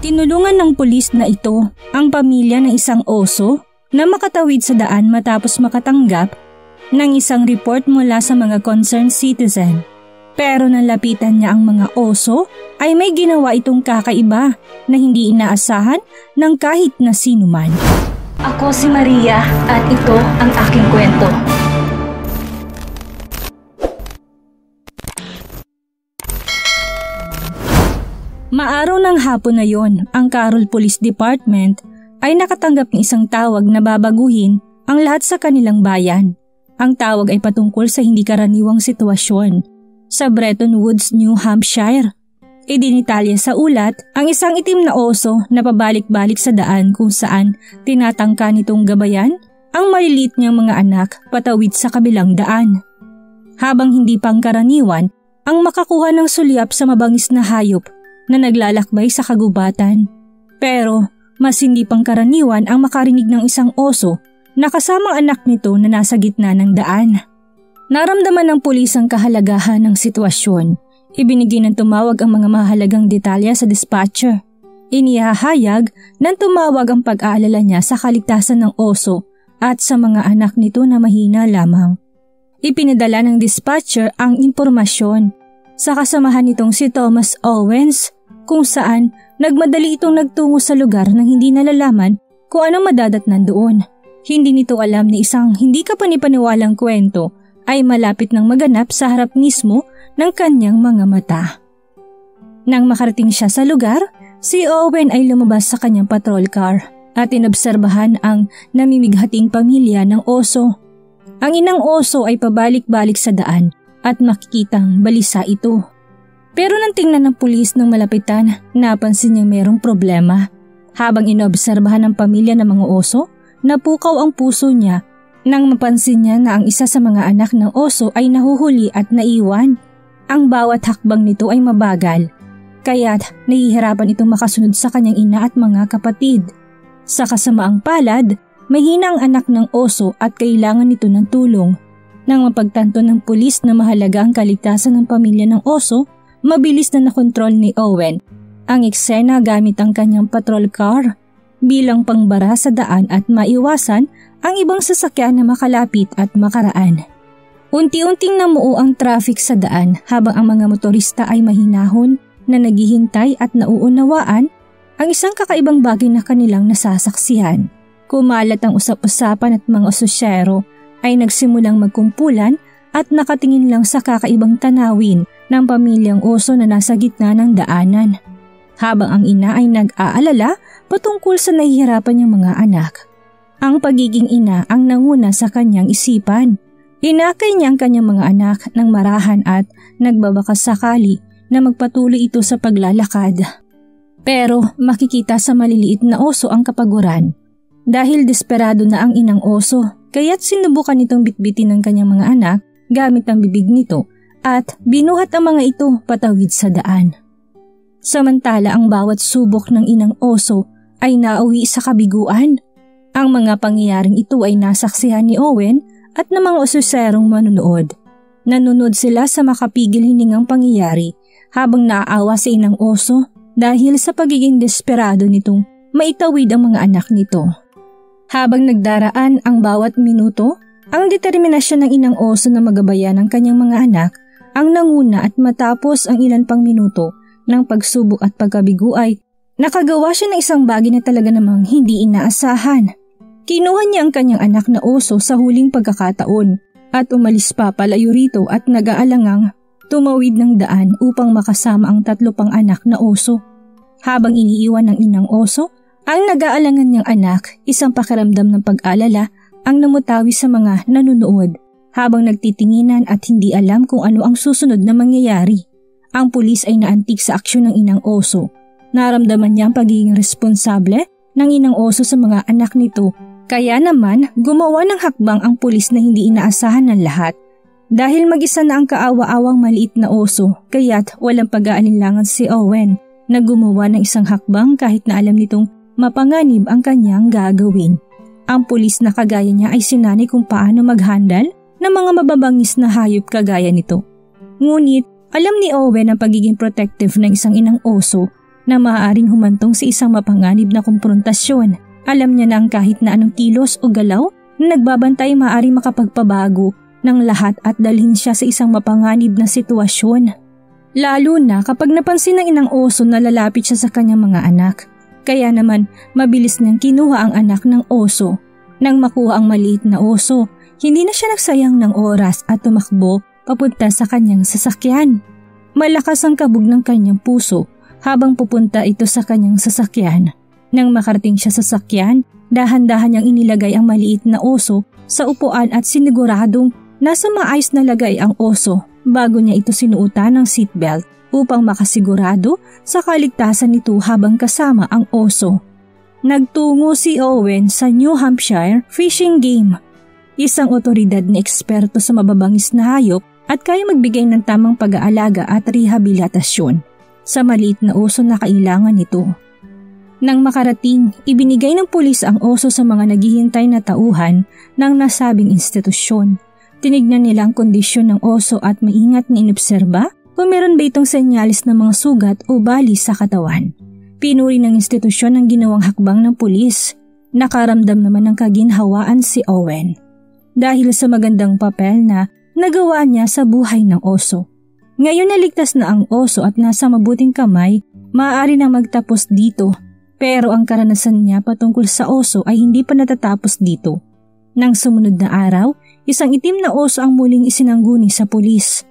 Tinulungan ng pulis na ito ang pamilya ng isang oso na makatawid sa daan matapos makatanggap ng isang report mula sa mga concerned citizen. Pero nang lapitan niya ang mga oso ay may ginawa itong kakaiba na hindi inaasahan ng kahit na sino man. Ako si Maria at ito ang aking kwento. Maaraw ng hapon na yon, ang Carroll Police Department ay nakatanggap ng isang tawag na babaguhin ang lahat sa kanilang bayan. Ang tawag ay patungkol sa hindi karaniwang sitwasyon sa Bretton Woods, New Hampshire. Idinitalya sa ulat ang isang itim na oso na pabalik-balik sa daan kung saan tinatangka nitong gabayan ang maliliit niyang mga anak patawid sa kabilang daan. Habang hindi pangkaraniwan ang makakuha ng sulyap sa mabangis na hayop na naglalakbay sa kagubatan. Pero mas hindi pangkaraniwan ang makarinig ng isang oso na kasamang anak nito na nasa gitna ng daan. Naramdaman ng pulis ang kahalagahan ng sitwasyon. Ibinigay ng tumawag ang mga mahalagang detalye sa dispatcher. Inihahayag ng tumawag ang pag-aalala niya sa kaligtasan ng oso at sa mga anak nito na mahina lamang. Ipinadala ng dispatcher ang impormasyon sa kasamahan nitong si Thomas Owens kung saan nagmadali itong nagtungo sa lugar nang hindi nalalaman kung anong madadatnan doon. Hindi nito alam na isang hindi kapanipaniwalang kwento ay malapit ng maganap sa harap mismo ng kanyang mga mata. Nang makarating siya sa lugar, si Owen ay lumabas sa kanyang patrol car at inobserbahan ang namimighating pamilya ng oso. Ang inang oso ay pabalik-balik sa daan at makikitang balisa ito. Pero nang tingnan ng pulis ng malapitan, napansin niyang mayroong problema. Habang inobserbahan ng pamilya ng mga oso, napukaw ang puso niya nang mapansin niya na ang isa sa mga anak ng oso ay nahuhuli at naiwan. Ang bawat hakbang nito ay mabagal, kaya't nahihirapan itong makasunod sa kanyang ina at mga kapatid. Sa kasamaang palad, mahina ang anak ng oso at kailangan nito ng tulong. Nang mapagtanto ng pulis na mahalaga ang kaligtasan ng pamilya ng oso, mabilis na nakontrol ni Owen ang eksena gamit ang kanyang patrol car bilang pangbara sa daan at maiwasan ang ibang sasakyan na makalapit at makaraan. Unti-unting namuo ang traffic sa daan habang ang mga motorista ay mahinahon na naghihintay at nauunawaan ang isang kakaibang bagay na kanilang nasasaksihan. Kumalat ang usap-usapan at mga osusyero ay nagsimulang magkumpulan at nakatingin lang sa kakaibang tanawin ng pamilyang oso na nasa gitna ng daanan. Habang ang ina ay nag-aalala patungkol sa nahihirapan niyang mga anak. Ang pagiging ina ang nanguna sa kanyang isipan. Inakay niya ang kanyang mga anak ng marahan at nagbabakas sakali na magpatuloy ito sa paglalakad. Pero makikita sa maliliit na oso ang kapaguran. Dahil desperado na ang inang oso, kaya't sinubukan itong bitbitin ng kanyang mga anak gamit ang bibig nito at binuhat ang mga ito patawid sa daan. Samantala ang bawat subok ng inang oso ay nauwi sa kabiguan. Ang mga pangyayaring ito ay nasaksihan ni Owen at ng mga osuserong manunood. Nanonood sila sa makapigil hiningang pangyayari habang naaawa sa inang oso dahil sa pagiging desperado nitong maitawid ang mga anak nito. Habang nagdaraan ang bawat minuto, ang determinasyon ng inang oso na magabayan ang kanyang mga anak ang nanguna at matapos ang ilan pang minuto ng pagsubok at pagkabigo ay nakagawa siya ng isang bagay na talaga namang hindi inaasahan. Kinuha niya ang kanyang anak na oso sa huling pagkakataon at umalis pa palayo rito at nag-aalangang tumawid ng daan upang makasama ang 3 pang anak na oso. Habang iniiwan ng inang oso, ang nag-aalangan niyang anak, isang pakiramdam ng pag-alala ang namutawi sa mga nanunood habang nagtitinginan at hindi alam kung ano ang susunod na mangyayari. Ang pulis ay naantig sa aksyon ng inang oso. Naramdaman niya ang pagiging responsable ng inang oso sa mga anak nito. Kaya naman, gumawa ng hakbang ang pulis na hindi inaasahan ng lahat. Dahil mag-isa na ang kaawa-awang maliit na oso, kaya't walang pag-aalinlangan si Owen na gumawa ng isang hakbang kahit na alam nitong mapanganib ang kanyang gagawin. Ang pulis na kagaya niya ay sinanay kung paano mag-handle ng mga mababangis na hayop kagaya nito. Ngunit, alam ni Owen ang pagiging protective ng isang inang oso na maaaring humantong sa isang mapanganib na kumprontasyon. Alam niya na ang kahit na anong kilos o galaw na nagbabantay maaaring makapagpabago ng lahat at dalhin siya sa isang mapanganib na sitwasyon. Lalo na kapag napansin ng inang oso na lalapit siya sa kanyang mga anak. Kaya naman mabilis niyang kinuha ang anak ng oso. Nang makuha ang maliit na oso, hindi na siya nagsayang ng oras at tumakbo papunta sa kanyang sasakyan. Malakas ang kabog ng kanyang puso habang pupunta ito sa kanyang sasakyan. Nang makarating siya sa sasakyan, dahan-dahan niyang inilagay ang maliit na oso sa upuan at siniguradong nasa maayos na lagay ang oso bago niya ito sinuotan ng seatbelt upang makasigurado sa kaligtasan nito habang kasama ang oso. Nagtungo si Owen sa New Hampshire Fishing Game, isang otoridad na eksperto sa mababangis na hayop at kaya magbigay ng tamang pag-aalaga at rehabilitasyon sa maliit na oso na kailangan nito. Nang makarating, ibinigay ng pulis ang oso sa mga naghihintay na tauhan ng nasabing institusyon. Tinignan nila ang kondisyon ng oso at maingat na inobserba kung meron ba itong senyalis ng mga sugat o bali sa katawan. Pinuri ng institusyon ang ginawang hakbang ng pulis. Nakaramdam naman ng kaginhawaan si Owen dahil sa magandang papel na nagawa niya sa buhay ng oso. Ngayon naligtas na ang oso at nasa mabuting kamay, maaari nang magtapos dito. Pero ang karanasan niya patungkol sa oso ay hindi pa natatapos dito. Nang sumunod na araw, isang itim na oso ang muling isinangguni sa pulis.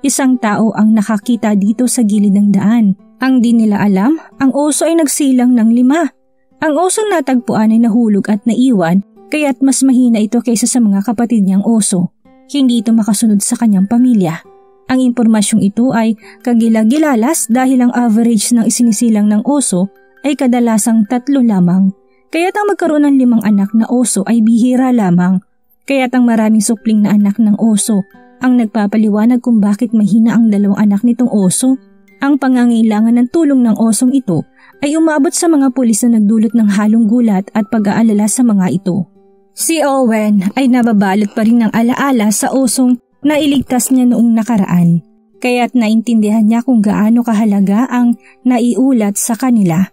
Isang tao ang nakakita dito sa gilid ng daan. Ang di nila alam, ang oso ay nagsilang ng 5. Ang osong natagpuan ay nahulog at naiwan, kaya't mas mahina ito kaysa sa mga kapatid niyang oso. Hindi ito makasunod sa kanyang pamilya. Ang impormasyong ito ay kagilagilalas dahil ang average ng isinisilang ng oso ay kadalasang 3 lamang. Kaya't ang magkaroon ng 5 anak na oso ay bihira lamang. Kaya't ang maraming supling na anak ng oso ang nagpapaliwanag kung bakit mahina ang 2 anak nitong oso. Ang pangangailangan ng tulong ng osong ito ay umabot sa mga pulis na nagdulot ng halong gulat at pag-aalala sa mga ito. Si Owen ay nababalot pa rin ng alaala sa osong nailigtas niya noong nakaraan, kaya't naintindihan niya kung gaano kahalaga ang naiulat sa kanila.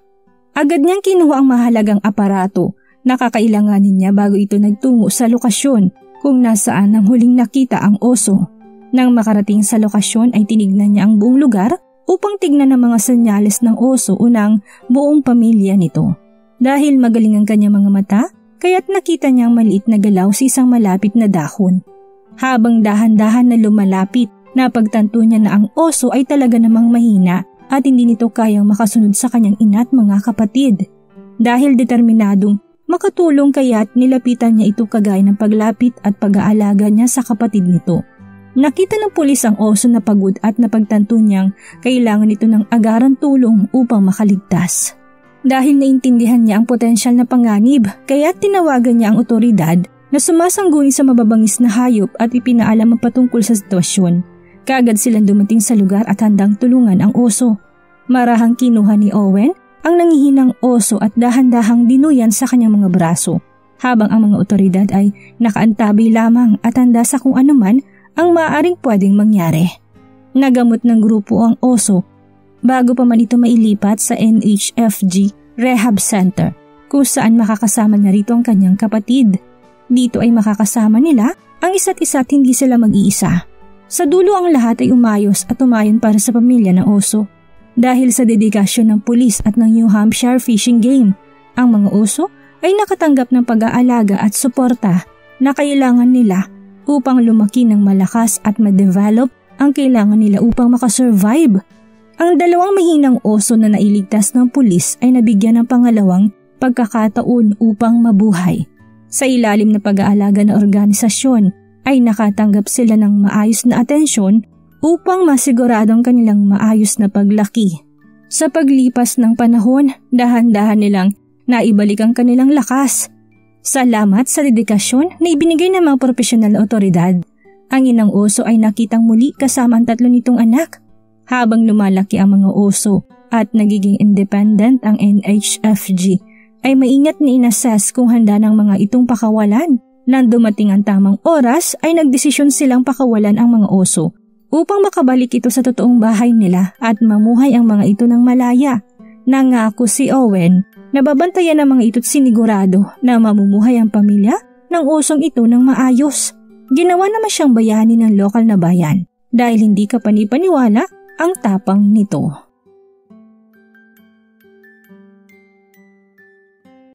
Agad niyang kinuha ang mahalagang aparato na kakailanganin niya bago ito nagtungo sa lokasyon kung nasaan ang huling nakita ang oso. Nang makarating sa lokasyon ay tinignan niya ang buong lugar upang tignan ang mga senyales ng oso o ng buong pamilya nito. Dahil magaling ang kanyang mga mata, kaya't nakita niya ang maliit na galaw sa isang malapit na dahon. Habang dahan-dahan na lumalapit, napagtanto niya na ang oso ay talaga namang mahina at hindi nito kayang makasunod sa kanyang ina at mga kapatid. Dahil determinadong makatulong kaya't nilapitan niya ito kagaya ng paglapit at pag-aalaga niya sa kapatid nito. Nakita ng pulis ang oso na pagod at napagtanto niyang kailangan ito ng agarang tulong upang makaligtas. Dahil naintindihan niya ang potensyal na panganib, kaya tinawagan niya ang otoridad na sumasangguni sa mababangis na hayop at ipinaalam ang patungkol sa sitwasyon. Kaagad silang dumating sa lugar at handang tulungan ang oso. Marahang kinuha ni Owen ang nangihinang oso at dahan-dahang dinuyan sa kanyang mga braso, habang ang mga otoridad ay nakaantabay lamang at handa sa kung anuman ang maaaring pwedeng mangyari. Nagamot ng grupo ang oso bago pa man ito mailipat sa NHFG Rehab Center kung saan makakasama niya rito ang kanyang kapatid. Dito ay makakasama nila ang isa't isa at hindi sila mag-iisa. Sa dulo ang lahat ay umayos at umayon para sa pamilya ng oso. Dahil sa dedikasyon ng pulis at ng New Hampshire Fishing Game, ang mga oso ay nakatanggap ng pag-aalaga at suporta na kailangan nila upang lumaki ng malakas at ma-develop ang kailangan nila upang makasurvive. Ang 2 mahinang oso na nailigtas ng pulis ay nabigyan ng pangalawang pagkakataon upang mabuhay. Sa ilalim na pag-aalaga ng organisasyon ay nakatanggap sila ng maayos na atensyon upang masiguradong kanilang maayos na paglaki. Sa paglipas ng panahon, dahan-dahan nilang naibalik ang kanilang lakas. Salamat sa dedikasyon na ibinigay ng mga profesional na otoridad. Ang inang oso ay nakitang muli kasama ang 3 nitong anak. Habang lumalaki ang mga oso at nagiging independent ang NHFG, ay maingat na inassess kung handa ng mga itong pakawalan. Nang dumating ang tamang oras ay nagdesisyon silang pakawalan ang mga oso upang makabalik ito sa totoong bahay nila at mamuhay ang mga ito ng malaya. Nangako si Owen na babantayan ng mga ito't sinigurado na mamumuhay ang pamilya ng osong ito ng maayos. Ginawa naman siyang bayani ng lokal na bayan dahil hindi ka panipaniwala ang tapang nito.